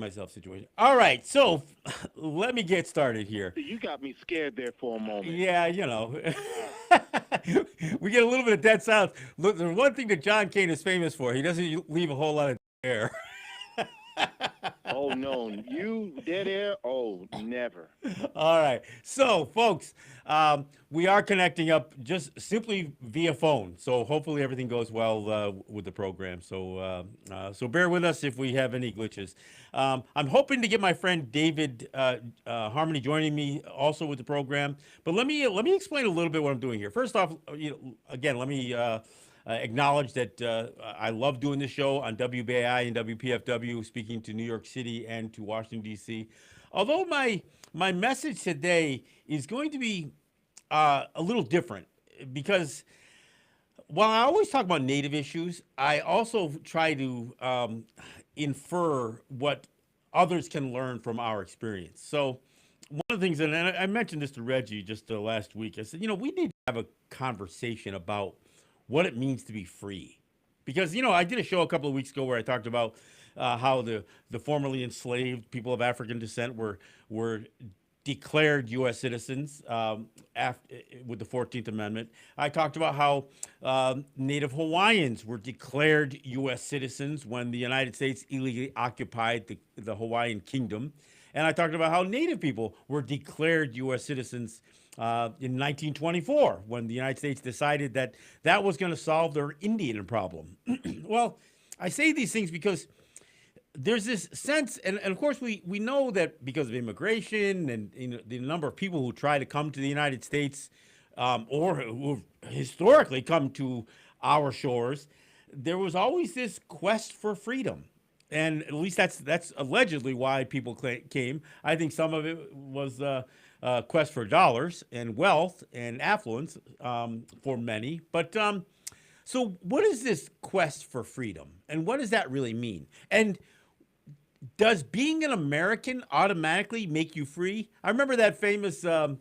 myself situation. All right, so let me get started here. You got me scared there for a moment. Yeah, we get a little bit of dead silence. Look, there's one thing that John Kane is famous for. He doesn't leave a whole lot of air. Oh no, you dead air? Oh, never. All right. So, folks, we are connecting up just simply via phone. So hopefully everything goes well with the program. So bear with us if we have any glitches. I'm hoping to get my friend David Harmony joining me also with the program. But let me explain a little bit what I'm doing here. First off, again, let me acknowledge that I love doing this show on WBAI and WPFW, speaking to New York City and to Washington, D.C. Although my message today is going to be a little different because while I always talk about native issues, I also try to infer what others can learn from our experience. So one of the things, and I mentioned this to Reggie just last week, I said, we need to have a conversation about what it means to be free. Because, I did a show a couple of weeks ago where I talked about how the formerly enslaved people of African descent were declared U.S. citizens with the 14th Amendment. I talked about how Native Hawaiians were declared U.S. citizens when the United States illegally occupied the Hawaiian Kingdom. And I talked about how Native people were declared U.S. citizens in 1924 when the United States decided that that was going to solve their Indian problem. Well, I say these things because there's this sense, and of course we know that because of immigration and the number of people who try to come to the United States or who have historically come to our shores, there was always this quest for freedom. And at least that's allegedly why people came. I think some of it was quest for dollars and wealth and affluence for many. But so what is this quest for freedom? And what does that really mean? And does being an American automatically make you free? I remember that famous excerpt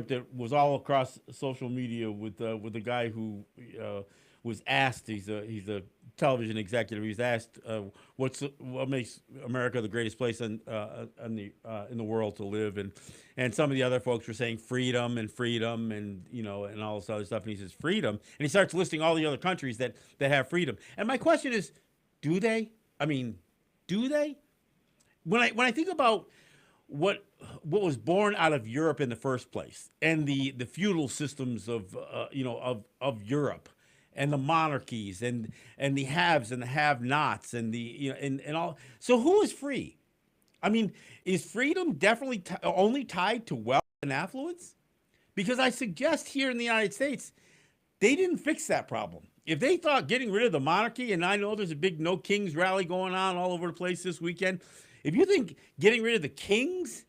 that was all across social media with the guy who was asked. He's a television executive. He was asked what makes America the greatest place in the world to live, and some of the other folks were saying freedom and and all this other stuff. And he says freedom, and he starts listing all the other countries that have freedom. And my question is, do they? I mean, do they? When I think about what was born out of Europe in the first place, and the feudal systems of Europe, and the monarchies, and the haves and the have-nots, and and all. So who is free? I mean, is freedom definitely only tied to wealth and affluence? Because I suggest here in the United States, they didn't fix that problem. If they thought getting rid of the monarchy, and I know there's a big No Kings rally going on all over the place this weekend, if you think getting rid of the kings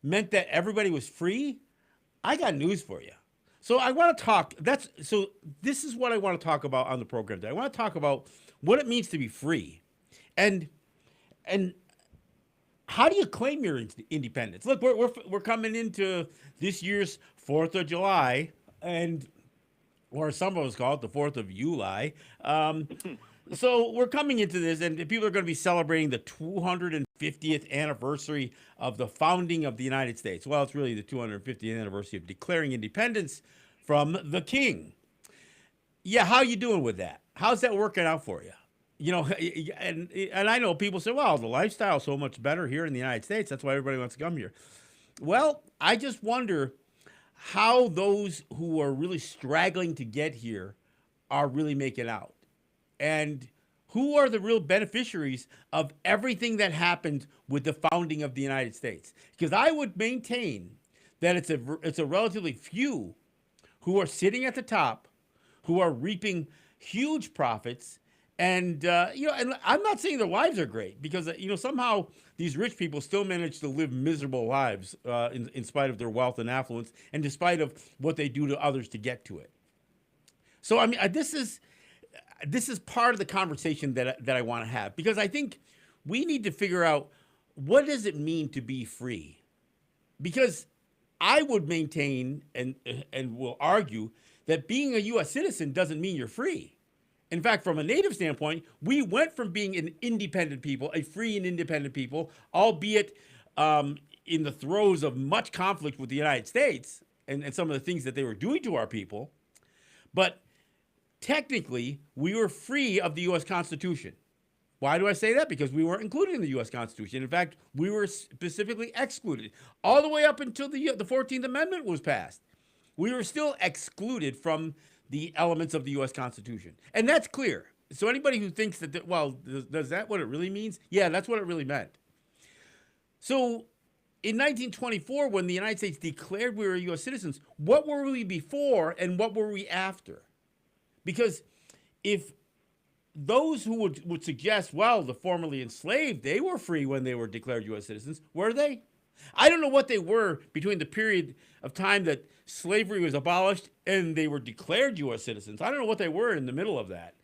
meant that everybody was free, I got news for you. So I want to talk. This is what I want to talk about on the program today. I want to talk about what it means to be free, and how do you claim your independence? Look, we're coming into this year's 4th of July, or some of us call it the 4th of July. So we're coming into this, and people are going to be celebrating the 250th anniversary of the founding of the United States. Well, it's really the 250th anniversary of declaring independence from the king. Yeah, how you doing with that? How's that working out for you? And I know people say, well, the lifestyle's so much better here in the United States. That's why everybody wants to come here. Well, I just wonder how those who are really straggling to get here are really making out. And who are the real beneficiaries of everything that happened with the founding of the United States? Because I would maintain that it's a relatively few who are sitting at the top, who are reaping huge profits, and and I'm not saying their lives are great because somehow these rich people still manage to live miserable lives in spite of their wealth and affluence, and despite of what they do to others to get to it. So I mean, this is part of the conversation that I want to have, because I think we need to figure out, what does it mean to be free? Because I would maintain and will argue that being a U.S. citizen doesn't mean you're free. In fact, from a native standpoint, we went from being an independent people, a free and independent people, albeit in the throes of much conflict with the United States and some of the things that they were doing to our people. But technically, we were free of the U.S. Constitution. Why do I say that? Because we weren't included in the U.S. Constitution. In fact, we were specifically excluded all the way up until the 14th Amendment was passed. We were still excluded from the elements of the U.S. Constitution. And that's clear. So anybody who thinks that, well, does that what it really means? Yeah, that's what it really meant. So in 1924, when the United States declared we were U.S. citizens, what were we before and what were we after? Because if those who would suggest, well, the formerly enslaved, they were free when they were declared U.S. citizens, were they? I don't know what they were between the period of time that slavery was abolished and they were declared U.S. citizens. I don't know what they were in the middle of that.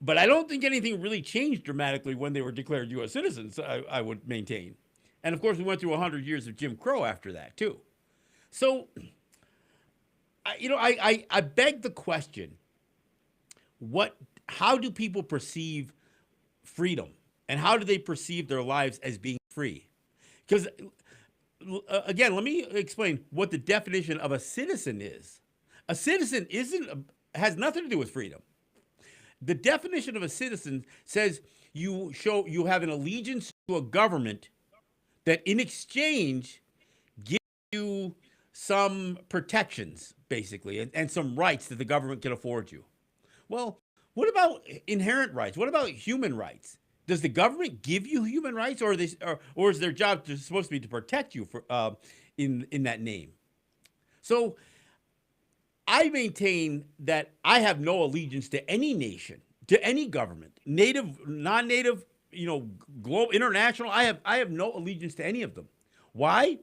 But I don't think anything really changed dramatically when they were declared U.S. citizens, I would maintain. And of course, we went through 100 years of Jim Crow after that, too. So, I beg the question, how do people perceive freedom? And how do they perceive their lives as being free? Because, again, let me explain what the definition of a citizen is. A citizen has nothing to do with freedom. The definition of a citizen says you have an allegiance to a government that in exchange gives you some protections, basically, and some rights that the government can afford you. Well, what about inherent rights? What about human rights? Does the government give you human rights, or is their job supposed to be to protect you in that name? So I maintain that I have no allegiance to any nation, to any government, native, non-native, global, international. I have no allegiance to any of them. Why?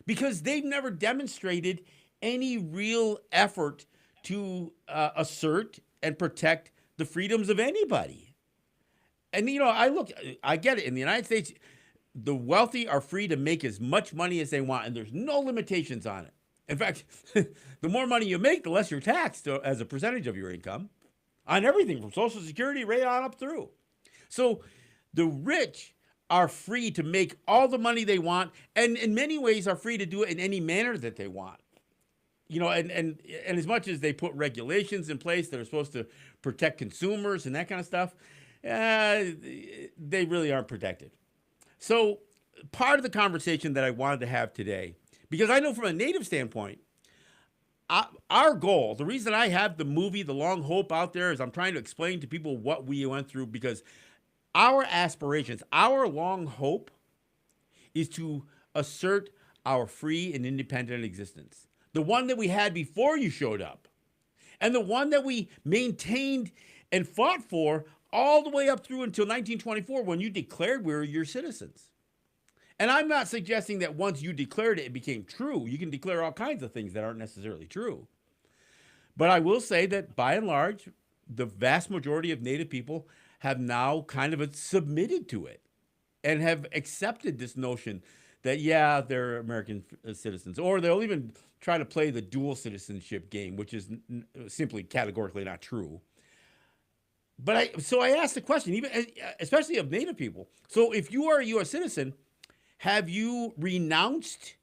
Because they've never demonstrated any real effort to assert and protect the freedoms of anybody. And, I get it. In the United States, the wealthy are free to make as much money as they want, and there's no limitations on it. In fact, the more money you make, the less you're taxed as a percentage of your income on everything from Social Security right on up through. So the rich are free to make all the money they want, and in many ways are free to do it in any manner that they want. And as much as they put regulations in place that are supposed to protect consumers and that kind of stuff, they really aren't protected. So part of the conversation that I wanted to have today, because I know from a native standpoint, our goal, the reason I have the movie The Long Hope out there is I'm trying to explain to people what we went through, because our aspirations, our long hope is to assert our free and independent existence. The one that we had before you showed up, and the one that we maintained and fought for all the way up through until 1924 when you declared we were your citizens. And I'm not suggesting that once you declared it, it became true. You can declare all kinds of things that aren't necessarily true. But I will say that by and large, the vast majority of Native people have now kind of submitted to it and have accepted this notion that, yeah, they're American citizens, or they'll even try to play the dual citizenship game, which is simply categorically not true. But so I asked the question, especially of Native people. So if you are a U.S. citizen, have you renounced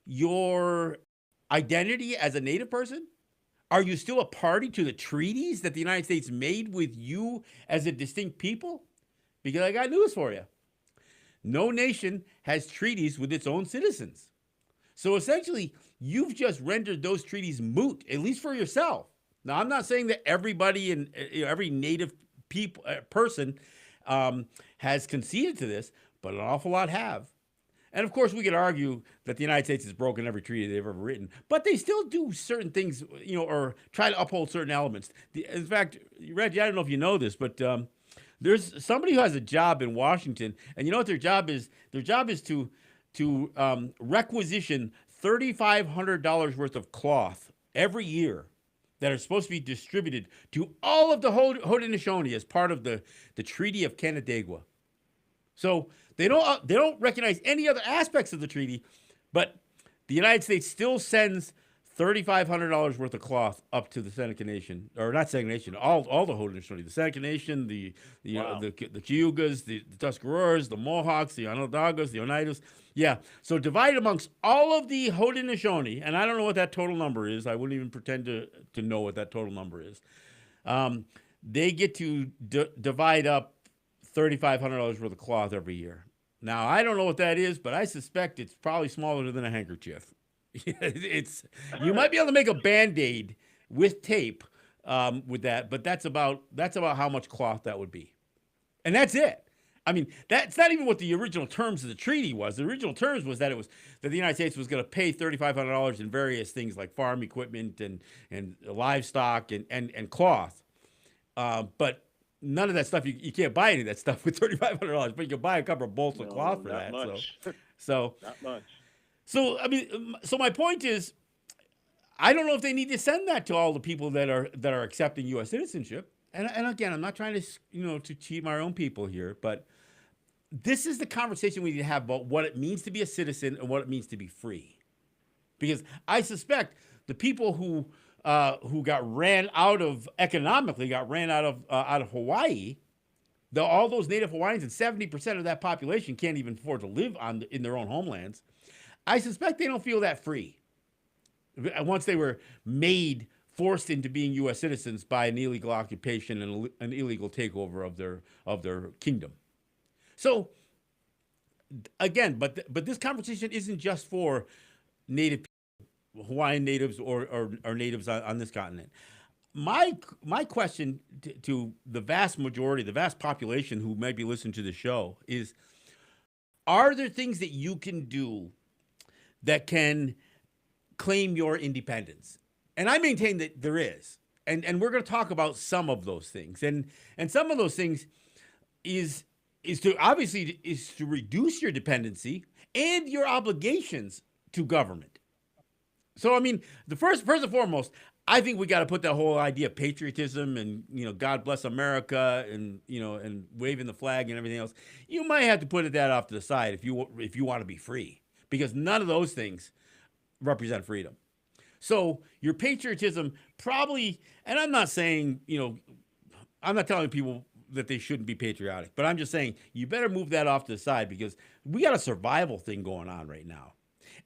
your identity as a Native person? Are you still a party to the treaties that the United States made with you as a distinct people? Because I got news for you. No nation has treaties with its own citizens. So essentially, you've just rendered those treaties moot, at least for yourself. Now, I'm not saying that everybody and every Native person has conceded to this, but an awful lot have. And of course, we could argue that the United States has broken every treaty they've ever written, but they still do certain things, or try to uphold certain elements. In fact, Reggie, I don't know if you know this, but there's somebody who has a job in Washington, and you know what their job is? Their job is to requisition $3,500 worth of cloth every year that are supposed to be distributed to all of the Haudenosaunee as part of the Treaty of Canandaigua. So they don't recognize any other aspects of the treaty, but the United States still sends $3,500 worth of cloth up to the Seneca Nation, or not Seneca Nation, all the Haudenosaunee, the Seneca Nation, the Wow. the Cayugas, the Tuscaroras, the Mohawks, the Onondagas, the Oneidas. Yeah. So divide amongst all of the Haudenosaunee, and I don't know what that total number is. I wouldn't even pretend to know what that total number is. They get to divide up $3,500 worth of cloth every year. Now, I don't know what that is, but I suspect it's probably smaller than a handkerchief. You might be able to make a Band-Aid with tape with that, but that's about how much cloth that would be. And that's it. I mean, that's not even what the original terms of the treaty was. The original terms was that the United States was going to pay $3,500 in various things like farm equipment and livestock and cloth. But none of that stuff, you can't buy any of that stuff with $3,500, but you can buy a couple of bolts of cloth for that. Much. So Not much. So I mean, so my point is, I don't know if they need to send that to all the people that are accepting U.S. citizenship. And again, I'm not trying to to cheat my own people here, but this is the conversation we need to have about what it means to be a citizen and what it means to be free. Because I suspect the people who got ran out of Hawaii, all those native Hawaiians, and 70% of that population can't even afford to live in their own homelands. I suspect they don't feel that free once they were forced into being U.S. citizens by an illegal occupation and an illegal takeover of their kingdom. So again, but this conversation isn't just for native people, Hawaiian natives or natives on this continent. My question to the vast majority, the vast population who might be listening to the show is: are there things that you can do that can claim your independence? And I maintain that there is. And we're going to talk about some of those things. And some of those things is to reduce your dependency and your obligations to government. So I mean, first and foremost, I think we got to put that whole idea of patriotism and God bless America and and waving the flag and everything else. You might have to put that off to the side if you want to be free, because none of those things represent freedom. So your patriotism probably, and I'm not saying I'm not telling people that they shouldn't be patriotic, but I'm just saying you better move that off to the side, because we got a survival thing going on right now.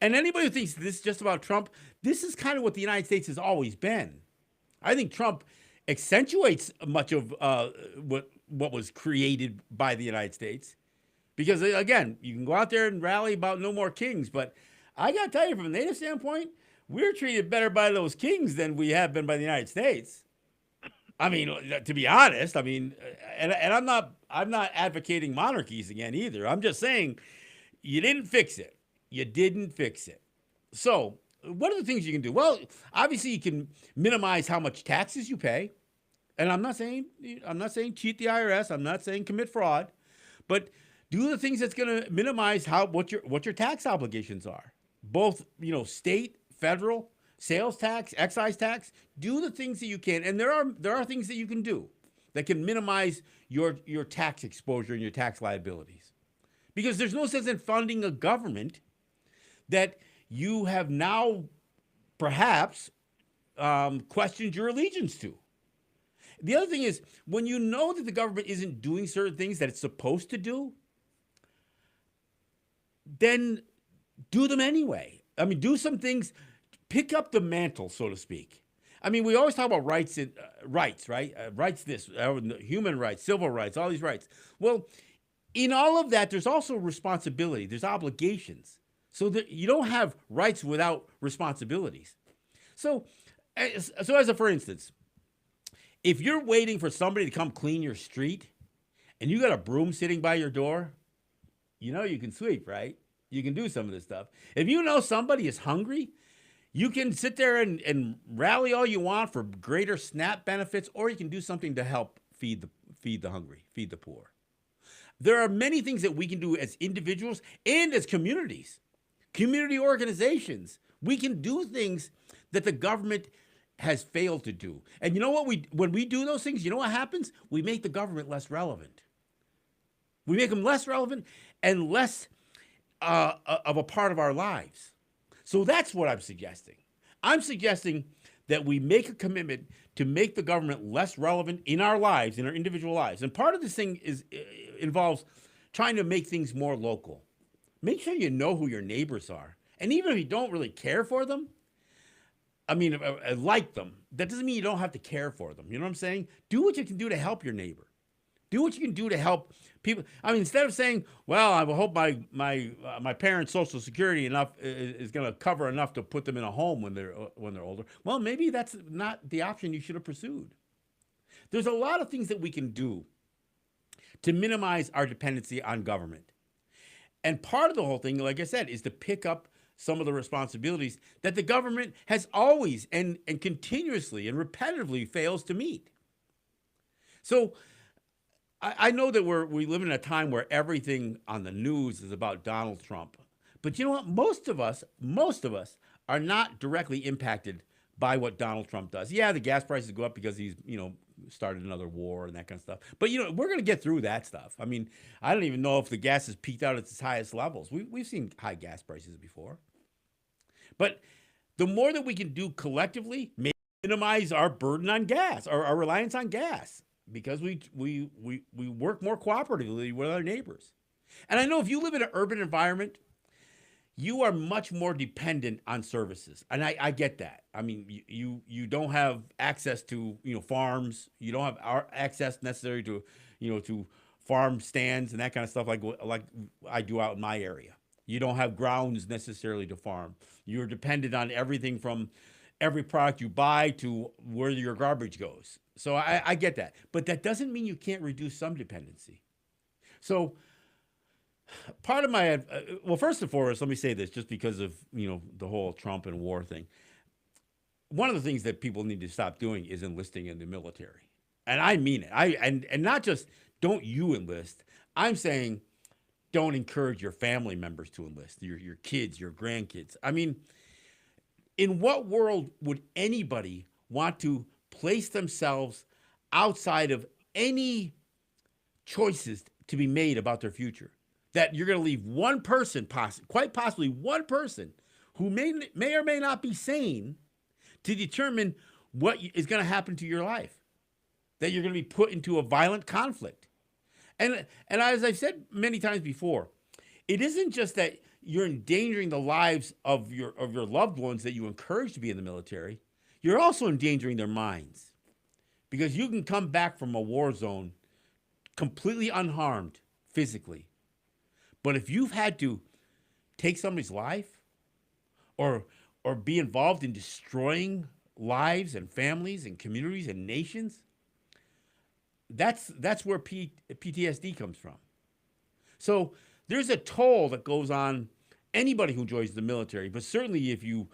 And anybody who thinks this is just about Trump, this is kind of what the United States has always been. I think Trump accentuates much of what was created by the United States, because again, you can go out there and rally about no more kings, but I got to tell you, from a native standpoint, we're treated better by those kings than we have been by the United States. I mean, to be honest, I mean, and I'm not advocating monarchies again either. I'm just saying you didn't fix it. You didn't fix it. So what are the things you can do? Well, obviously you can minimize how much taxes you pay. And I'm not saying cheat the IRS. I'm not saying commit fraud, but do the things that's going to minimize what your tax obligations are. Both, state, federal, sales tax, excise tax. Do the things that you can, and there are things that you can do that can minimize your tax exposure and your tax liabilities. Because there's no sense in funding a government that you have now perhaps questioned your allegiance to. The other thing is, when you know that the government isn't doing certain things that it's supposed to do, then do them anyway. I mean, do some things, pick up the mantle, so to speak. I mean, we always talk about rights, right? Human rights, civil rights, all these rights. Well, in all of that, there's also responsibility. There's obligations. So that you don't have rights without responsibilities. So as for instance, if you're waiting for somebody to come clean your street and you got a broom sitting by your door, you can sweep, right? You can do some of this stuff. If you know somebody is hungry, you can sit there and rally all you want for greater SNAP benefits, or you can do something to help feed the hungry, feed the poor. There are many things that we can do as individuals and as community organizations. We can do things that the government has failed to do. And you know what? When we do those things, you know what happens? We make the government less relevant. We make them less relevant and less of a part of our lives. So that's what I'm suggesting. I'm suggesting that we make a commitment to make the government less relevant in our lives, in our individual lives. And part of this thing involves trying to make things more local. Make sure you know who your neighbors are. And even if you don't really care for them, I mean, like them, that doesn't mean you don't have to care for them. You know what I'm saying? Do what you can do to help your neighbor. Do what you can do to help people. I mean, instead of saying, "Well, I will hope my parents' Social Security is going to cover enough to put them in a home when they're older." Well, maybe that's not the option you should have pursued. There's a lot of things that we can do to minimize our dependency on government, and part of the whole thing, like I said, is to pick up some of the responsibilities that the government has always and continuously and repetitively fails to meet. So I know that we live in a time where everything on the news is about Donald Trump. But you know what? Most of us are not directly impacted by what Donald Trump does. Yeah, the gas prices go up because he's, started another war and that kind of stuff. But, we're going to get through that stuff. I mean, I don't even know if the gas has peaked out at its highest levels. We've seen high gas prices before. But the more that we can do collectively, minimize our burden on gas, our reliance on gas, because we work more cooperatively with our neighbors. And I know if you live in an urban environment, you are much more dependent on services. And I get that. I mean, you don't have access to, farms. You don't have access necessary to, to farm stands and that kind of stuff like I do out in my area. You don't have grounds necessarily to farm. You're dependent on everything from every product you buy to where your garbage goes. So I get that. But that doesn't mean you can't reduce some dependency. So part of my, well, first and foremost, let me say this, just because of, the whole Trump and war thing. One of the things that people need to stop doing is enlisting in the military. And I mean it. And not just don't you enlist. I'm saying don't encourage your family members to enlist, your kids, your grandkids. I mean, in what world would anybody want to place themselves outside of any choices to be made about their future? That you're going to leave one person, quite possibly one person, who may or may not be sane to determine what is going to happen to your life. That you're going to be put into a violent conflict. And as I've said many times before, it isn't just that you're endangering the lives of your loved ones that you encourage to be in the military. You're also endangering their minds, because you can come back from a war zone completely unharmed physically. But if you've had to take somebody's life or be involved in destroying lives and families and communities and nations, that's where PTSD comes from. So there's a toll that goes on anybody who joins the military, but certainly if you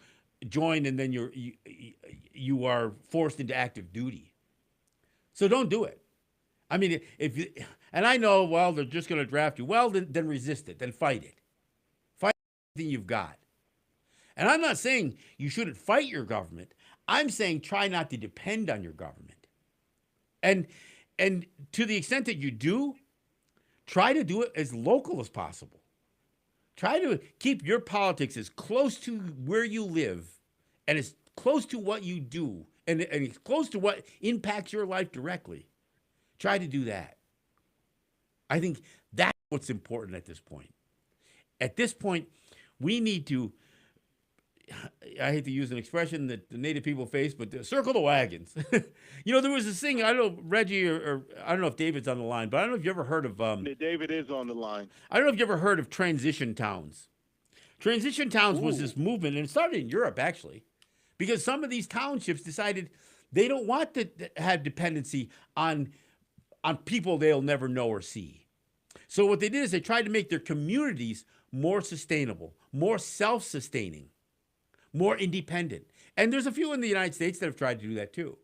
join and then you are forced into active duty. So don't do it. I mean, and I know, well, they're just going to draft you. Well, then resist it. Then fight it. Fight everything you've got. And I'm not saying you shouldn't fight your government. I'm saying try not to depend on your government. And to the extent that you do, try to do it as local as possible. Try to keep your politics as close to where you live and as close to what you do and as close to what impacts your life directly. Try to do that. I think that's what's important at this point. At this point, we need to, I hate to use an expression that the native people face, but circle the wagons. There was this thing, I don't know, Reggie, or I don't know if David's on the line, but I don't know if you ever heard of... David is on the line. I don't know if you ever heard of transition towns. Transition towns was this movement, and it started in Europe, actually, because some of these townships decided they don't want to have dependency on people they'll never know or see. So what they did is they tried to make their communities more sustainable, more self-sustaining, more independent. And there's a few in the United States that have tried to do that too.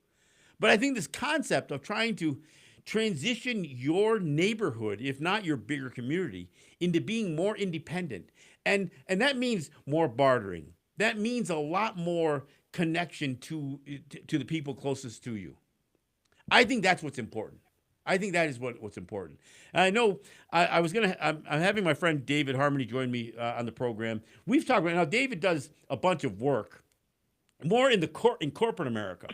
But I think this concept of trying to transition your neighborhood, if not your bigger community, into being more independent. And that means more bartering. That means a lot more connection to the people closest to you. I think that's what's important. I think that is what's important. And I know I'm having my friend David Harmony join me on the program. We've talked about, now David does a bunch of work more in in corporate America,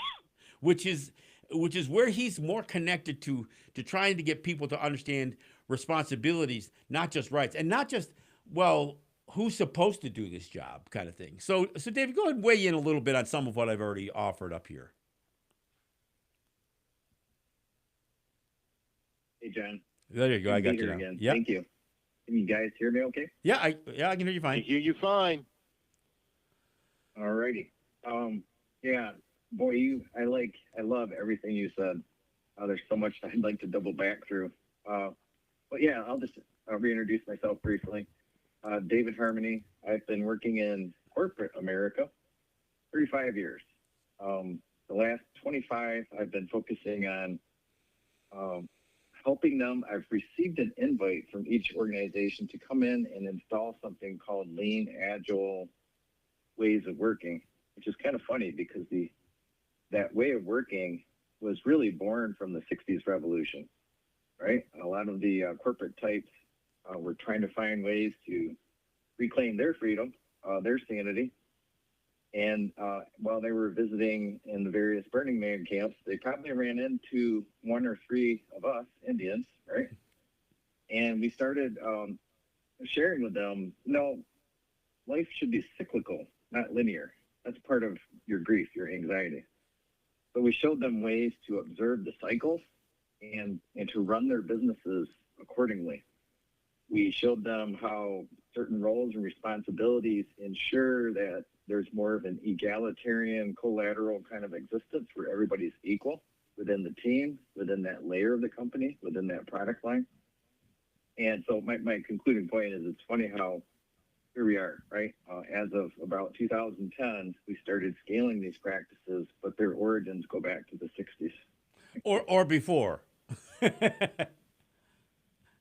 which is where he's more connected to trying to get people to understand responsibilities, not just rights, and not just, well, who's supposed to do this job kind of thing. So David, go ahead and weigh in a little bit on some of what I've already offered up here. Hey, John. There you go. Good I to be got you here now. again. Yeah. Thank you. Can you guys hear me okay? Yeah, I can hear you I fine. hear you fine. All righty. Yeah, boy, I love everything you said. There's so much I'd like to double back through. But yeah, I'll just reintroduce myself briefly. David Harmony. I've been working in corporate America 35 years. The last 25, I've been focusing on helping them. I've received an invite from each organization to come in and install something called lean, agile ways of working, which is kind of funny because that way of working was really born from the 60s revolution, right? A lot of the corporate types were trying to find ways to reclaim their freedom, their sanity. And while they were visiting in the various Burning Man camps, they probably ran into one or three of us Indians, right? And we started sharing with them, life should be cyclical, not linear. That's part of your grief, your anxiety. So we showed them ways to observe the cycles and to run their businesses accordingly. We showed them how certain roles and responsibilities ensure that there's more of an egalitarian, collateral kind of existence where everybody's equal within the team, within that layer of the company, within that product line. And so my concluding point is it's funny how here we are, right? As of about 2010, we started scaling these practices, but their origins go back to the 60s. Or before.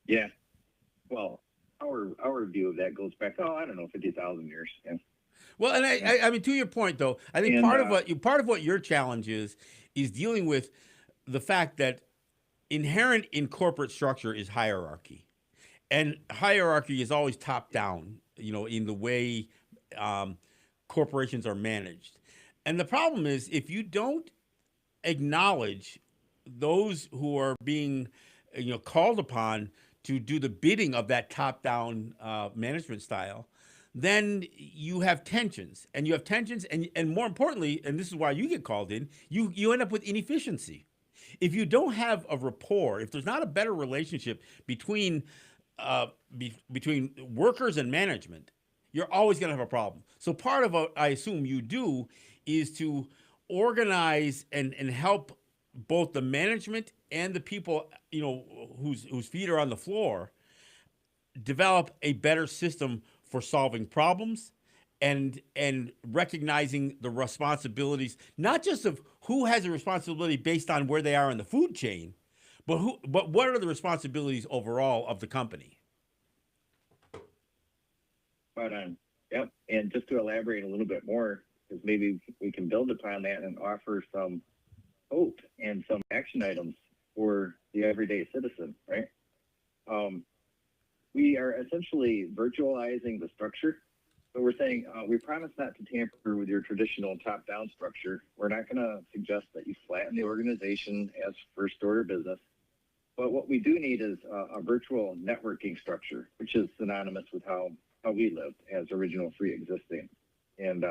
Yeah. Well, our view of that goes back, I don't know, 50,000 years. Yeah. Well, and I mean, to your point though, I think And, part of what your challenge is dealing with the fact that inherent in corporate structure is hierarchy, and hierarchy is always top down. In the way corporations are managed, and the problem is if you don't acknowledge those who are being, called upon to do the bidding of that top down management style, then you have tensions, and more importantly, and this is why you get called in, you end up with inefficiency. If you don't have a rapport, if there's not a better relationship between between workers and management, you're always going to have a problem. So part of what I assume you do is to organize and help both the management and the people, whose feet are on the floor, develop a better system for solving problems and recognizing the responsibilities, not just of who has a responsibility based on where they are in the food chain, but what are the responsibilities overall of the company. But yep. And just to elaborate a little bit more, because maybe we can build upon that and offer some hope and some action items for the everyday citizen, right? We are essentially virtualizing the structure. So we're saying we promise not to tamper with your traditional top-down structure. We're not going to suggest that you flatten the organization as first-order business. But what we do need is a virtual networking structure, which is synonymous with how we lived as original free existing. And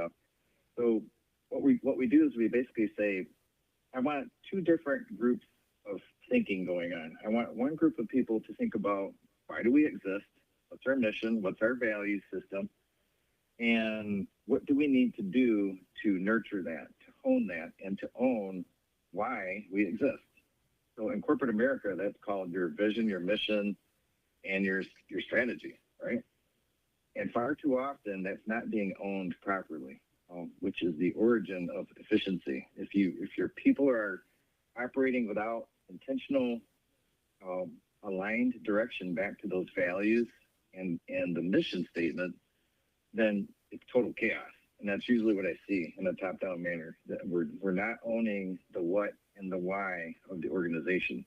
so what we do is we basically say, I want two different groups of thinking going on. I want one group of people to think about, why do we exist? What's our mission? What's our value system? And what do we need to do to nurture that, to hone that, and to own why we exist? So in corporate America, that's called your vision, your mission, and your strategy, right? And far too often, that's not being owned properly, which is the origin of efficiency. If your people are operating without intentional, aligned direction back to those values and the mission statement, then it's total chaos. And that's usually what I see in a top-down manner, that we're not owning the what and the why of the organization.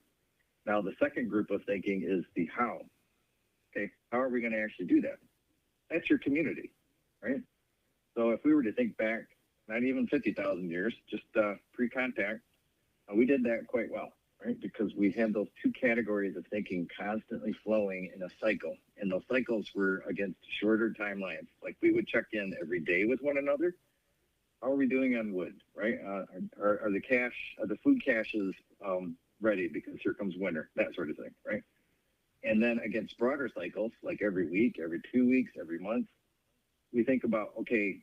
Now, the second group of thinking is the how. Okay, how are we going to actually do that? That's your community, right? So if we were to think back not even 50,000 years, just pre-contact. We did that quite well, right? Because we had those two categories of thinking constantly flowing in a cycle. And those cycles were against shorter timelines. Like we would check in every day with one another. How are we doing on wood, right? Are the food caches ready because here comes winter, that sort of thing, right? And then against broader cycles, like every week, every 2 weeks, every month, we think about, okay,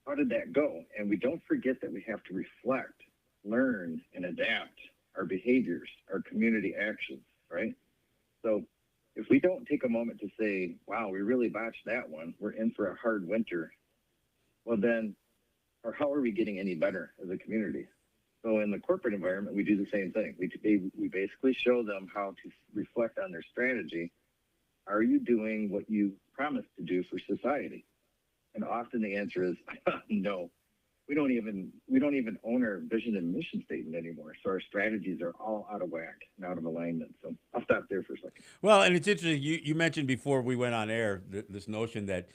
how did that go? And we don't forget that we have to reflect, learn, and adapt our behaviors, our community actions, right? So if we don't take a moment to say, wow, we really botched that one, we're in for a hard winter, well then, or how are we getting any better as a community? So in the corporate environment, we do the same thing. We basically show them how to reflect on their strategy. Are you doing what you promised to do for society? And often the answer is no. We don't even own our vision and mission statement anymore. So our strategies are all out of whack and out of alignment. So I'll stop there for a second. Well, and it's interesting. You mentioned before we went on air this notion that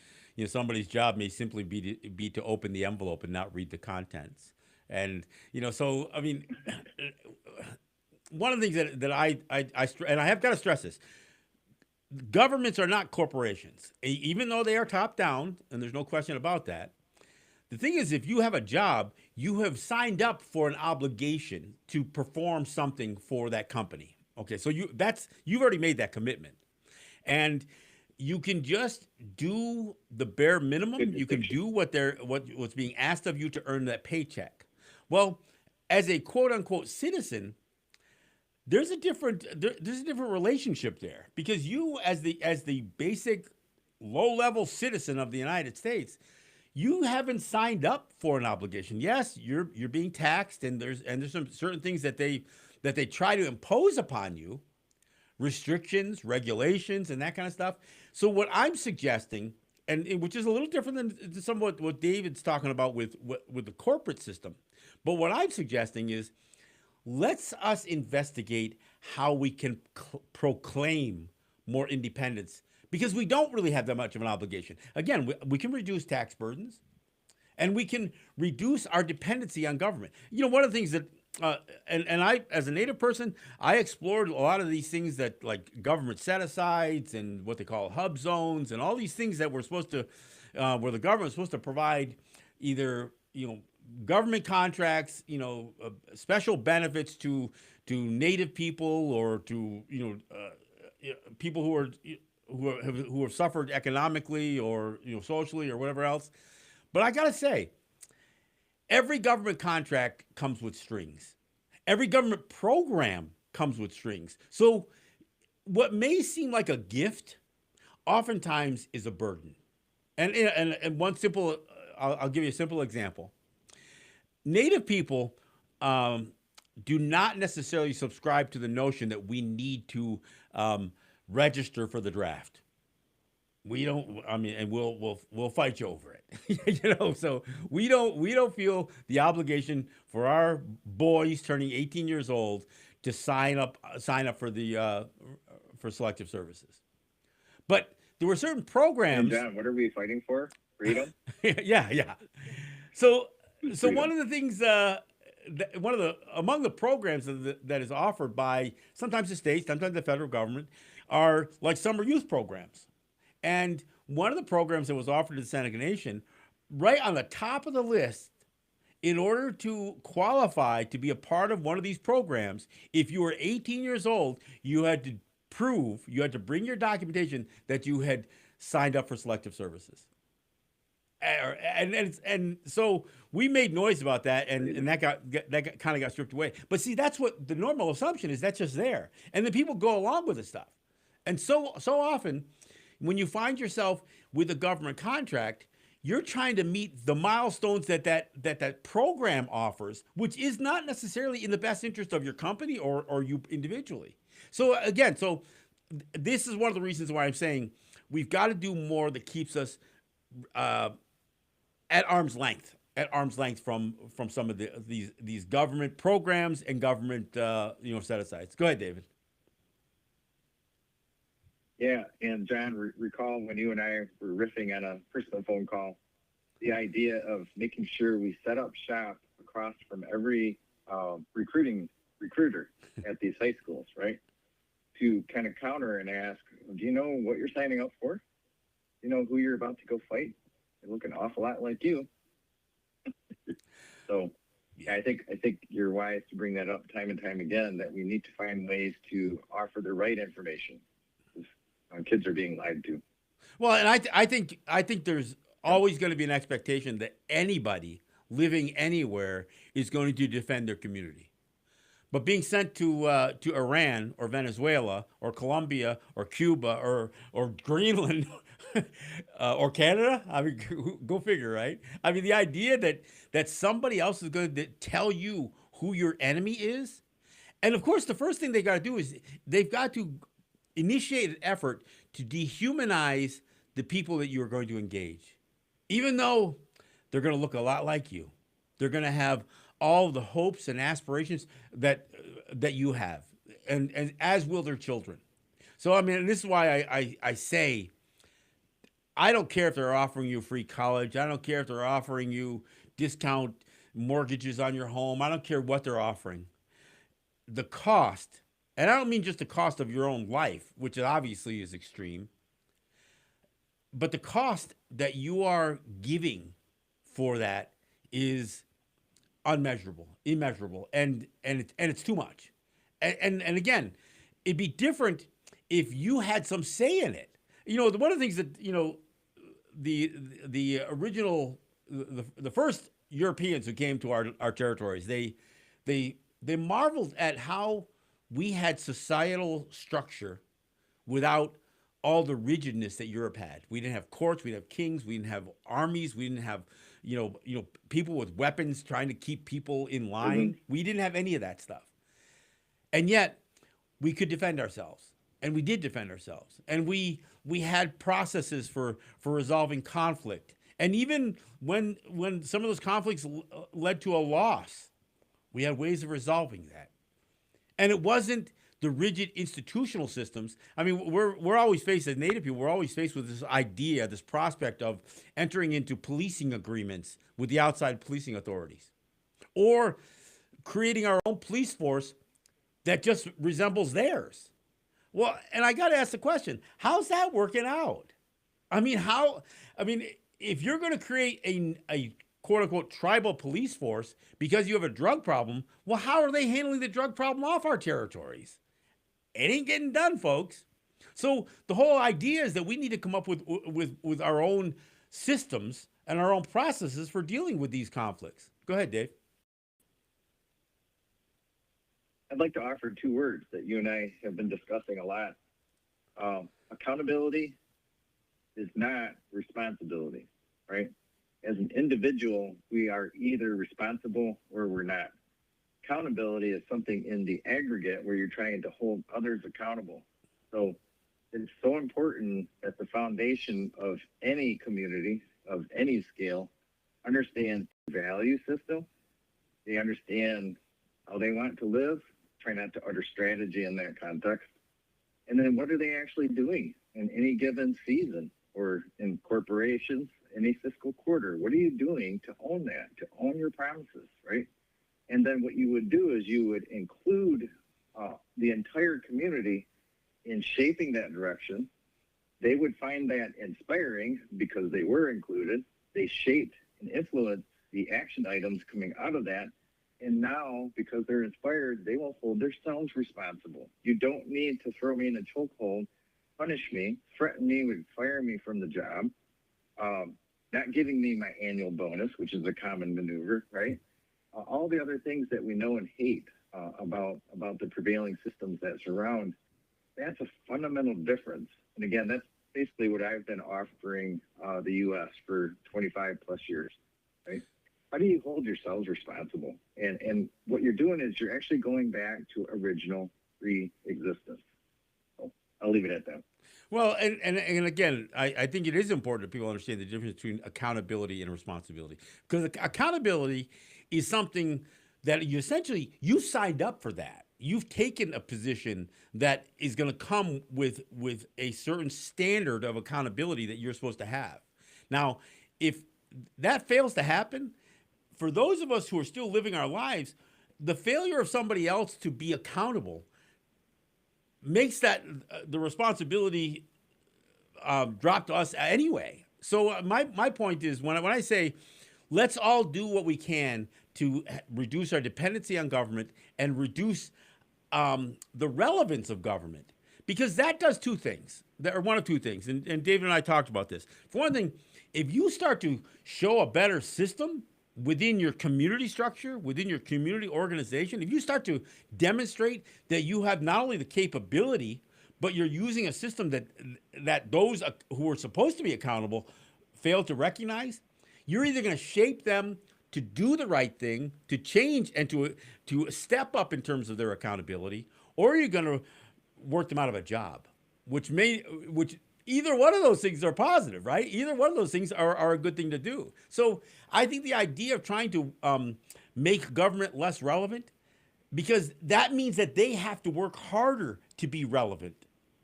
somebody's job may simply be to open the envelope and not read the contents. And so I mean, one of the things that and I have got to stress this: governments are not corporations, even though they are top down, and there's no question about that. The thing is, if you have a job, you have signed up for an obligation to perform something for that company. Okay, so you've already made that commitment, and you can just do the bare minimum. You can do what's being asked of you to earn that paycheck. Well, as a quote unquote citizen, there's a different relationship there, because you, as the basic low level citizen of the United States, you haven't signed up for an obligation. Yes, you're being taxed, and there's some certain things that they try to impose upon you, restrictions, regulations, and that kind of stuff. So what I'm suggesting, and which is a little different than somewhat what David's talking about with the corporate system, but what I'm suggesting is, let's us investigate how we can proclaim more independence, because we don't really have that much of an obligation. Again, we can reduce tax burdens, and we can reduce our dependency on government. One of the things that, and I, as a Native person, I explored a lot of these things that, like government set-asides and what they call hub zones, and all these things that were supposed to, where the government was supposed to provide either, government contracts, special benefits to Native people, or to people who have suffered economically, or socially, or whatever else. But I gotta say, every government contract comes with strings. Every government program comes with strings. So what may seem like a gift, oftentimes is a burden. And one simple, I'll give you a simple example. Native people do not necessarily subscribe to the notion that we need to register for the draft. We don't. I mean, and we'll fight you over it. So we don't feel the obligation for our boys turning 18 years old to sign up for the for selective services. But there were certain programs. Hey John, what are we fighting for? Freedom. Yeah. So one of the things, among the programs that is offered by sometimes the state, sometimes the federal government, are like summer youth programs. And one of the programs that was offered to the Seneca Nation, right on the top of the list, in order to qualify to be a part of one of these programs, if you were 18 years old, you had to bring your documentation that you had signed up for selective services. And so we made noise about that, and that kind of got stripped away. But see, that's what the normal assumption is. That's just there, and then people go along with the stuff. And so often, when you find yourself with a government contract, you're trying to meet the milestones that program offers, which is not necessarily in the best interest of your company or you individually. So again, this is one of the reasons why I'm saying we've got to do more that keeps us at arm's length from some of these government programs and government set-asides. Go ahead, David. Yeah, and John, recall when you and I were riffing on a personal phone call, the idea of making sure we set up shop across from every recruiter at these high schools, right? To kind of counter and ask, do you know what you're signing up for? Do you know who you're about to go fight? They look an awful lot like you. So yeah, I think you're wise to bring that up time and time again, that we need to find ways to offer the right information. Kids are being lied to. Well, and I think there's always going to be an expectation that anybody living anywhere is going to defend their community. But being sent to Iran or Venezuela or Colombia or Cuba or Greenland or Canada, I mean, go figure, right? I mean, the idea that somebody else is going to tell you who your enemy is, and of course, the first thing they got to do is they've got to initiate an effort to dehumanize the people that you're going to engage, even though they're going to look a lot like you. They're going to have all the hopes and aspirations that you have, and as will their children. So I mean, this is why I say I don't care if they're offering you free college. I don't care if they're offering you discount mortgages on your home. I don't care what they're offering. The cost, and I don't mean just the cost of your own life, which obviously is extreme, but the cost that you are giving for that is unmeasurable, immeasurable, and it's too much. And again, it'd be different if you had some say in it. You know, one of the things that, you know, the original the first Europeans who came to our territories, they marveled at how we had societal structure without all the rigidness that Europe had. We didn't have courts, we didn't have kings, we didn't have armies, we didn't have you know people with weapons trying to keep people in line. Mm-hmm. We didn't have any of that stuff, and yet we could defend ourselves, and we did defend ourselves, and we had processes for resolving conflict, and even when some of those conflicts led to a loss, we had ways of resolving that, and it wasn't the rigid institutional systems. I mean, we're always faced as Native people. We're always faced with this idea, this prospect of entering into policing agreements with the outside policing authorities, or creating our own police force that just resembles theirs. Well, and I got to ask the question: how's that working out? I mean, if you're going to create a quote unquote tribal police force because you have a drug problem, well, how are they handling the drug problem off our territories? It ain't getting done, folks. So the whole idea is that we need to come up with our own systems and our own processes for dealing with these conflicts. Go ahead, Dave. I'd like to offer two words that you and I have been discussing a lot. Accountability is not responsibility, right? As an individual, we are either responsible or we're not. Accountability is something in the aggregate where you're trying to hold others accountable. So it's so important that the foundation of any community, of any scale, understands the value system. They understand how they want to live, try not to utter strategy in that context. And then what are they actually doing in any given season or in corporations, any fiscal quarter? What are you doing to own that, to own your promises, right? And then what you would do is you would include the entire community in shaping that direction. They would find that inspiring because they were included. They shaped and influenced the action items coming out of that. And now, because they're inspired, they will hold themselves responsible. You don't need to throw me in a chokehold, punish me, threaten me with firing me from the job, not giving me my annual bonus, which is a common maneuver, right? All the other things that we know and hate about the prevailing systems that surround, that's a fundamental difference. And again, that's basically what I've been offering the U.S. for 25 plus years, right? How do you hold yourselves responsible? And what you're doing is you're actually going back to original pre-existence. So I'll leave it at that. Well, and again, I think it is important that people understand the difference between accountability and responsibility, because accountability is something that you signed up for that. You've taken a position that is going to come with a certain standard of accountability that you're supposed to have. Now, if that fails to happen, for those of us who are still living our lives, the failure of somebody else to be accountable makes that the responsibility drop to us anyway. So my point is, when I say let's all do what we can to reduce our dependency on government and reduce the relevance of government, because that does two things, or one of two things. And David and I talked about this. For one thing, if you start to show a better system within your community structure, within your community organization, if you start to demonstrate that you have not only the capability, but you're using a system that those who are supposed to be accountable fail to recognize, you're either going to shape them to do the right thing, to change, and to step up in terms of their accountability, or you're going to work them out of a job, which either one of those things are positive, right? Either one of those things are a good thing to do. So I think the idea of trying to make government less relevant, because that means that they have to work harder to be relevant.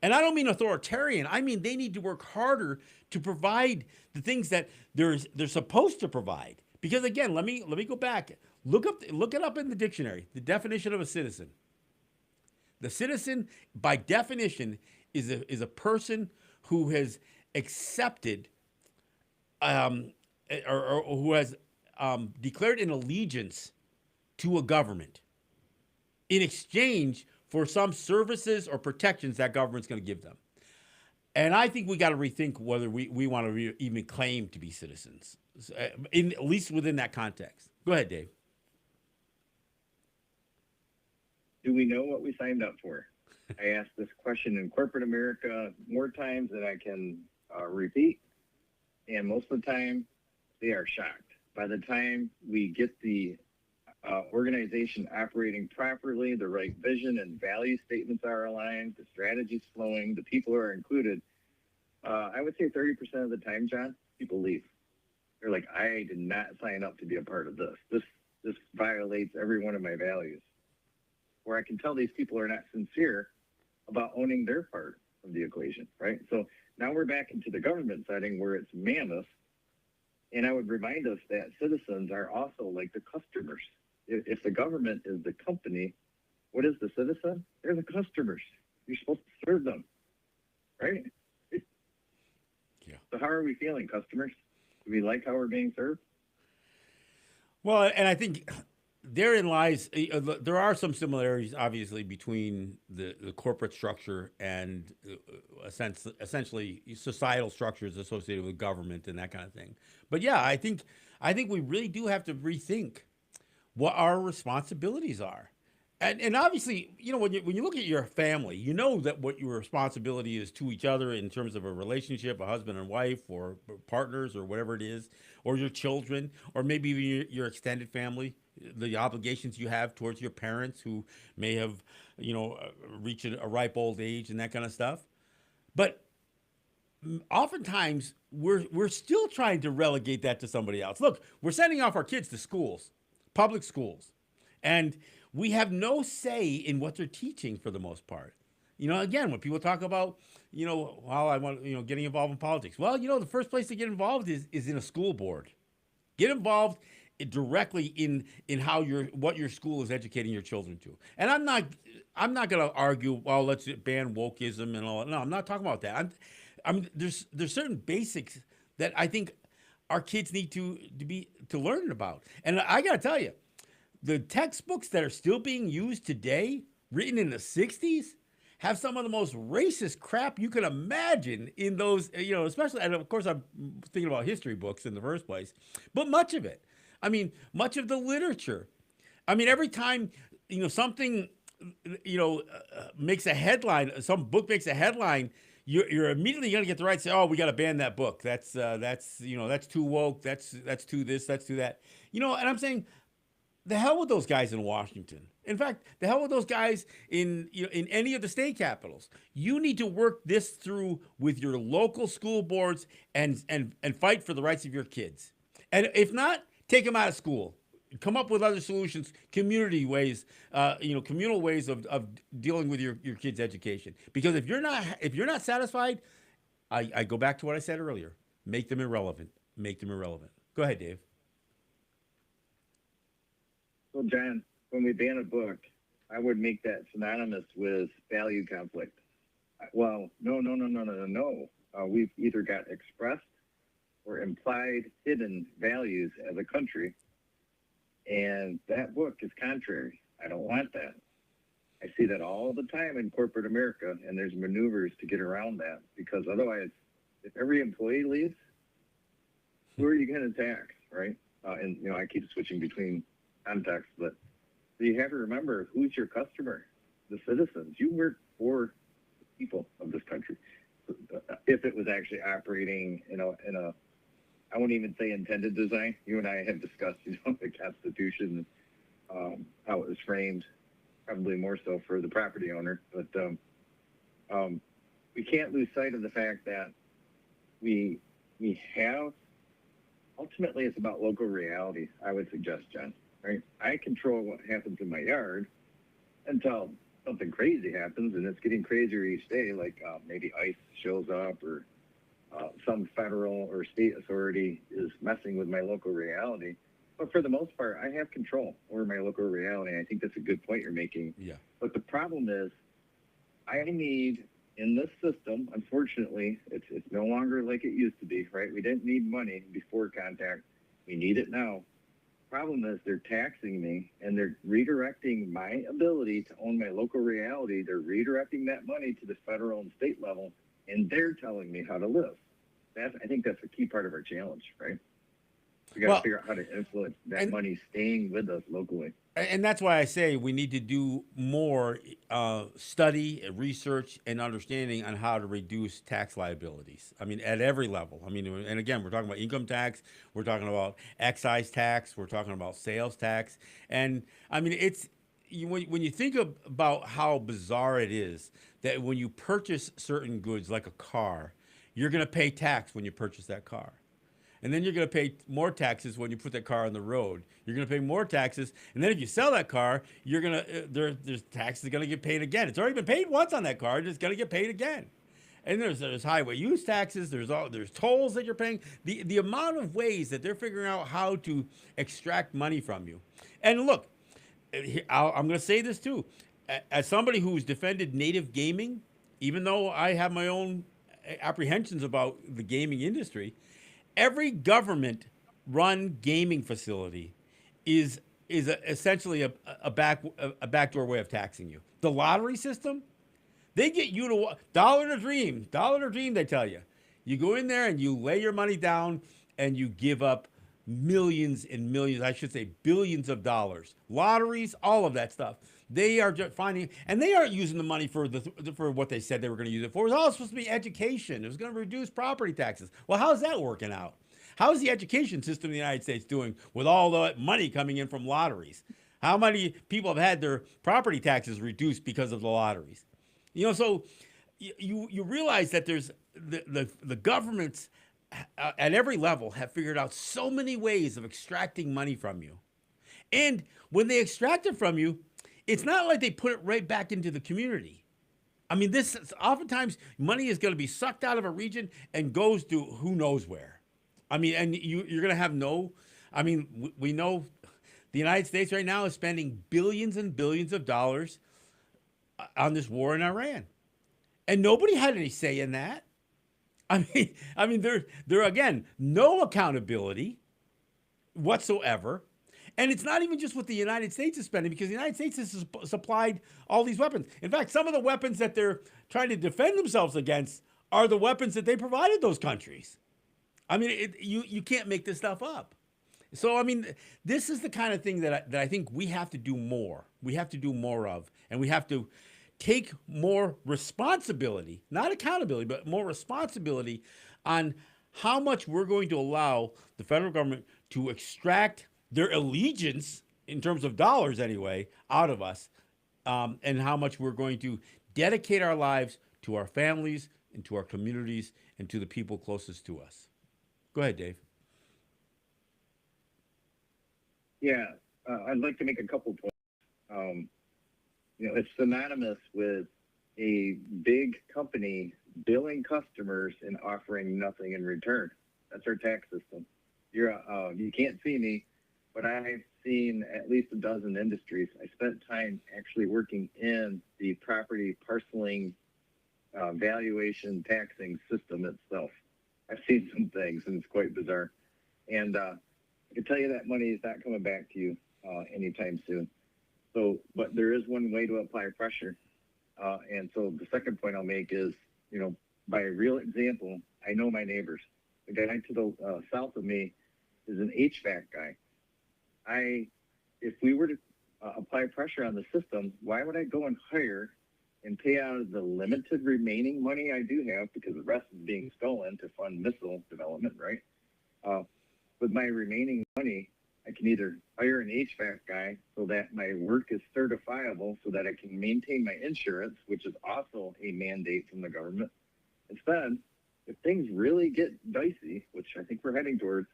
And I don't mean authoritarian. I mean they need to work harder to provide the things that they're supposed to provide. Because again, let me go back. Look it up in the dictionary. The definition of a citizen. The citizen, by definition, is a person who has accepted or who has declared an allegiance to a government in exchange for some services or protections that government's going to give them. And I think we got to rethink whether we want to even claim to be citizens, at least within that context. Go ahead, Dave. Do we know what we signed up for? I asked this question in corporate America more times than I can repeat. And most of the time, they are shocked. By the time we get the organization operating properly, the right vision and value statements are aligned, the strategy's flowing, the people are included, I would say 30% of the time, John, people leave. They're like, I did not sign up to be a part of this. This violates every one of my values. Where I can tell these people are not sincere about owning their part of the equation, right? So now we're back into the government setting where it's mammoth. And I would remind us that citizens are also like the customers. If the government is the company, what is the citizen? They're the customers. You're supposed to serve them, right? Yeah. So how are we feeling, customers? Do we like how we're being served? Well, and I think therein lies, there are some similarities, obviously, between the corporate structure and essentially societal structures associated with government and that kind of thing. But yeah, I think we really do have to rethink what our responsibilities are. And obviously, when you look at your family, you know that what your responsibility is to each other in terms of a relationship, a husband and wife, or partners, or whatever it is, or your children, or maybe even your extended family, the obligations you have towards your parents who may have, reached a ripe old age and that kind of stuff. But oftentimes we're still trying to relegate that to somebody else. Look, we're sending off our kids to schools, public schools, and we have no say in what they're teaching for the most part. Again, when people talk about, well, I want, getting involved in politics. Well, the first place to get involved is in a school board. Get involved directly in what your school is educating your children to. And I'm not going to argue, well, let's ban wokeism and all that. No, I'm not talking about that. There's certain basics that I think our kids need to learn about. And I got to tell you, the textbooks that are still being used today, written in the 60s, have some of the most racist crap you can imagine in those, especially, and of course I'm thinking about history books in the first place, but much of it. Much of the literature. Every time, something, makes a headline, some book makes a headline, you're immediately going to get the right to say, oh, we got to ban that book. That's too woke. That's too this, that's too that. And I'm saying, the hell with those guys in Washington. In fact, the hell with those guys in any of the state capitals. You need to work this through with your local school boards and fight for the rights of your kids. And if not, take them out of school. Come up with other solutions, community ways, communal ways of dealing with your kids' education. Because if you're not satisfied, I go back to what I said earlier. Make them irrelevant. Make them irrelevant. Go ahead, Dave. So, John, when we ban a book, I would make that synonymous with value conflict. Well, no. We've either got expressed or implied hidden values as a country, and that book is contrary. I don't want that. I see that all the time in corporate America, and there's maneuvers to get around that, because otherwise, if every employee leaves, who are you going to tax, right? And I keep switching between contexts, but you have to remember who's your customer, the citizens. You work for the people of this country. If it was actually operating, in a, I won't even say intended design. You and I have discussed, the Constitution, how it was framed, probably more so for the property owner. But we can't lose sight of the fact that we have, ultimately, it's about local reality, I would suggest, John. Right? I control what happens in my yard until something crazy happens, and it's getting crazier each day, like maybe ICE shows up, or some federal or state authority is messing with my local reality. But for the most part, I have control over my local reality. I think that's a good point you're making. Yeah. But the problem is, I need, in this system, unfortunately, it's no longer like it used to be, right? We didn't need money before contact. We need it now. Problem is, they're taxing me, and they're redirecting my ability to own my local reality. They're redirecting that money to the federal and state level, and they're telling me how to live. I think that's a key part of our challenge, right? We got to figure out how to influence that money staying with us locally. And that's why I say we need to do more study, research, and understanding on how to reduce tax liabilities. I mean, at every level. I mean, and again, we're talking about income tax, we're talking about excise tax, we're talking about sales tax. And I mean, when you think about how bizarre it is that when you purchase certain goods like a car, you're going to pay tax when you purchase that car. And then you're going to pay more taxes when you put that car on the road. You're going to pay more taxes, and then if you sell that car, you're going to there's taxes going to get paid again. It's already been paid once on that car; it's going to get paid again. And there's highway use taxes. There's tolls that you're paying. The amount of ways that they're figuring out how to extract money from you. And look, I'm going to say this too, as somebody who's defended native gaming, even though I have my own apprehensions about the gaming industry. Every government-run gaming facility is essentially a backdoor way of taxing you. The lottery system, they get you to dollar to dream. They tell you, you go in there and you lay your money down and you give up millions and millions, I should say billions of dollars. Lotteries, all of that stuff. They are just finding, and they aren't using the money for what they said they were going to use it for. It was all supposed to be education. It was going to reduce property taxes. Well, how's that working out? How's the education system in the United States doing with all the money coming in from lotteries? How many people have had their property taxes reduced because of the lotteries? So you realize that there's the governments at every level have figured out so many ways of extracting money from you. And when they extract it from you, it's not like they put it right back into the community. I mean, oftentimes money is going to be sucked out of a region and goes to who knows where. I mean, and you're going to have we know the United States right now is spending billions and billions of dollars on this war in Iran. And nobody had any say in that. I mean, there again, no accountability whatsoever. And it's not even just what the United States is spending, because the United States has supplied all these weapons. In fact, some of the weapons that they're trying to defend themselves against are the weapons that they provided those countries. I mean, you can't make this stuff up. So, I mean, this is the kind of thing that I think we have to do more. We have to do more of, and we have to take more responsibility, not accountability, but more responsibility on how much we're going to allow the federal government to extract their allegiance, in terms of dollars anyway, out of us, and how much we're going to dedicate our lives to our families and to our communities and to the people closest to us. Go ahead, Dave. Yeah, I'd like to make a couple points. It's synonymous with a big company billing customers and offering nothing in return. That's our tax system. You can't see me, but I've seen at least a dozen industries. I spent time actually working in the property parceling, valuation, taxing system itself. I've seen some things, and it's quite bizarre. And I can tell you that money is not coming back to you anytime soon. So, but there is one way to apply pressure. And so the second point I'll make is, by a real example, I know my neighbors. The guy to the south of me is an HVAC guy. If we were to apply pressure on the system, why would I go and hire and pay out of the limited remaining money I do have, because the rest is being stolen to fund missile development, right? With my remaining money, I can either hire an HVAC guy so that my work is certifiable so that I can maintain my insurance, which is also a mandate from the government. Instead, if things really get dicey, which I think we're heading towards,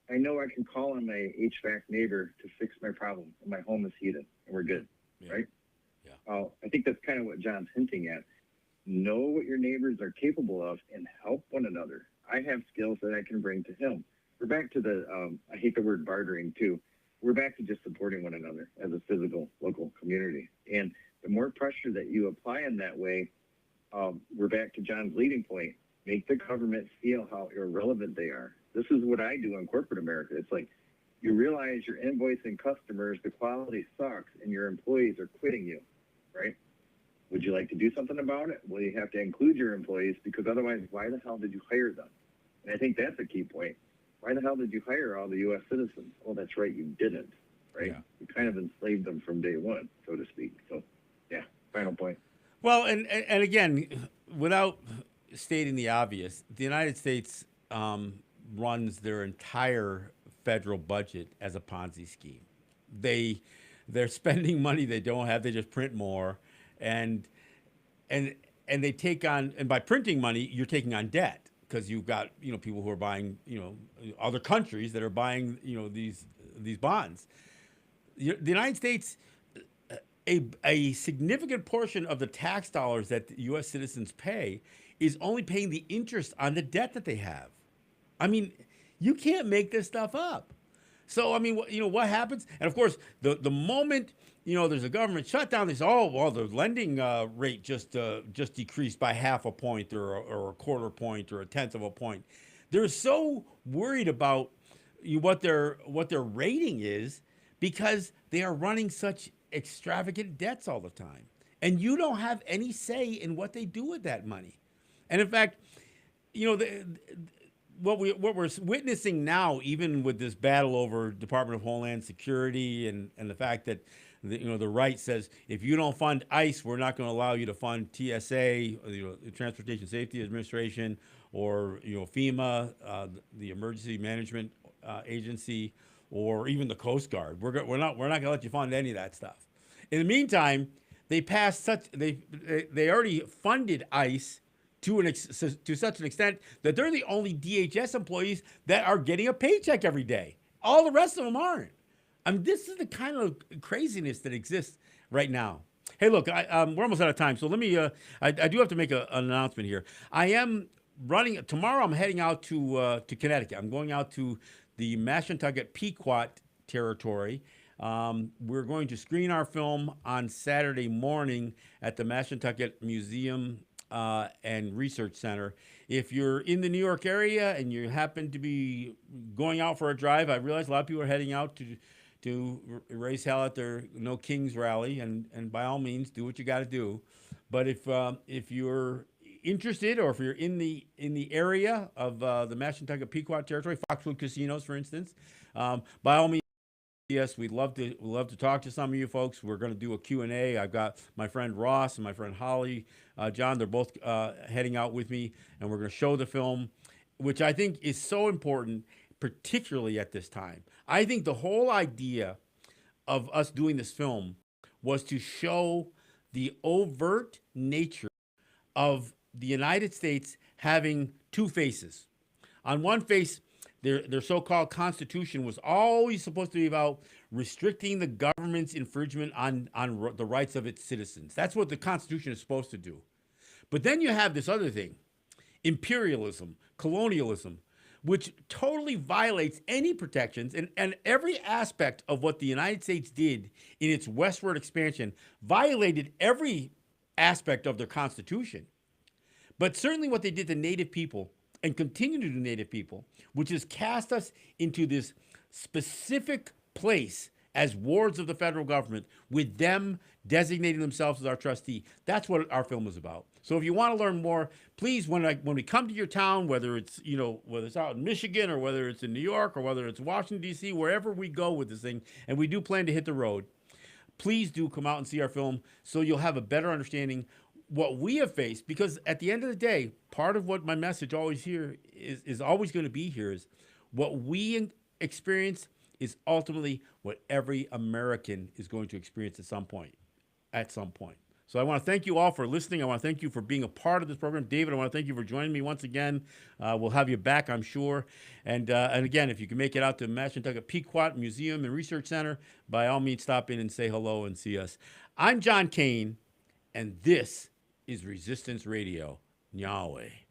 I know I can call on my HVAC neighbor to fix my problem, and my home is heated, and we're good, right? Yeah. I think that's kind of what John's hinting at. Know what your neighbors are capable of and help one another. I have skills that I can bring to him. We're back to the, I hate the word bartering too. We're back to just supporting one another as a physical local community. And the more pressure that you apply in that way, we're back to John's leading point. Make the government feel how irrelevant they are. This is what I do in corporate America. It's like, you realize you're invoicing customers, the quality sucks, and your employees are quitting you, right? Would you like to do something about it? Well, you have to include your employees, because otherwise, why the hell did you hire them? And I think that's a key point. Why the hell did you hire all the U.S. citizens? Well, that's right, you didn't, right? Yeah. You kind of enslaved them from day one, so to speak. So, yeah, final point. Well, and again, without stating the obvious, the United States runs their entire federal budget as a Ponzi scheme. They're spending money they don't have. They just print more, and they take on, and by printing money, you're taking on debt, because you've got people who are buying other countries that are buying these bonds. The United States, a significant portion of the tax dollars that the U.S. citizens pay is only paying the interest on the debt that they have. I mean, you can't make this stuff up. So, I mean, what happens? And of course, the moment, there's a government shutdown, they say, oh, well, the lending rate just decreased by half a point or a quarter point or a tenth of a point. They're so worried about what their rating is, because they are running such extravagant debts all the time. And you don't have any say in what they do with that money. And in fact, what we're witnessing now, even with this battle over Department of Homeland Security and the fact that the right says, if you don't fund ICE, we're not going to allow you to fund TSA, the Transportation Safety Administration, or FEMA, the Emergency Management Agency, or even the Coast Guard. We're not going to let you fund any of that stuff. In the meantime, they already funded ICE to such an extent that they're the only DHS employees that are getting a paycheck every day. All the rest of them aren't. I mean, this is the kind of craziness that exists right now. Hey, look, we're almost out of time, so let me. I do have to make an announcement here. I am running tomorrow. I'm heading out to Connecticut. I'm going out to the Pequot territory. We're going to screen our film on Saturday morning at the Museum and Research Center. If you're in the New York area and you happen to be going out for a drive, I realize a lot of people are heading out to raise hell at their No Kings rally, and by all means, do what you got to do. But if you're interested, or if you're in the area of the Pequot territory, Foxwood Casinos, for instance, by all means. Yes, we'd love to talk to some of you folks. We're going to do a Q&A. I've got my friend Ross and my friend Holly, John. They're both heading out with me, and we're going to show the film, which I think is so important, particularly at this time. I think the whole idea of us doing this film was to show the overt nature of the United States having two faces. On one face, their so-called Constitution was always supposed to be about restricting the government's infringement on the rights of its citizens. That's what the Constitution is supposed to do. But then you have this other thing, imperialism, colonialism, which totally violates any protections and every aspect of what the United States did in its westward expansion violated every aspect of their Constitution. But certainly what they did to Native people and continue to do Native people, which is cast us into this specific place as wards of the federal government with them designating themselves as our trustee. That's what our film is about. So if you want to learn more, please, when we come to your town, whether it's, whether it's out in Michigan or whether it's in New York or whether it's Washington, D.C., wherever we go with this thing, and we do plan to hit the road, please do come out and see our film so you'll have a better understanding what we have faced. Because at the end of the day, part of what my message always here is always going to be here is what we experience is ultimately what every American is going to experience at some point. So I want to thank you all for listening. I want to thank you for being a part of this program. David, I want to thank you for joining me once again. We'll have you back, I'm sure. And again, if you can make it out to န့囤蜱 Museum and Research Center, by all means, stop in and say hello and see us. I'm John Kane, and this is Resistance Radio. Nyahweh.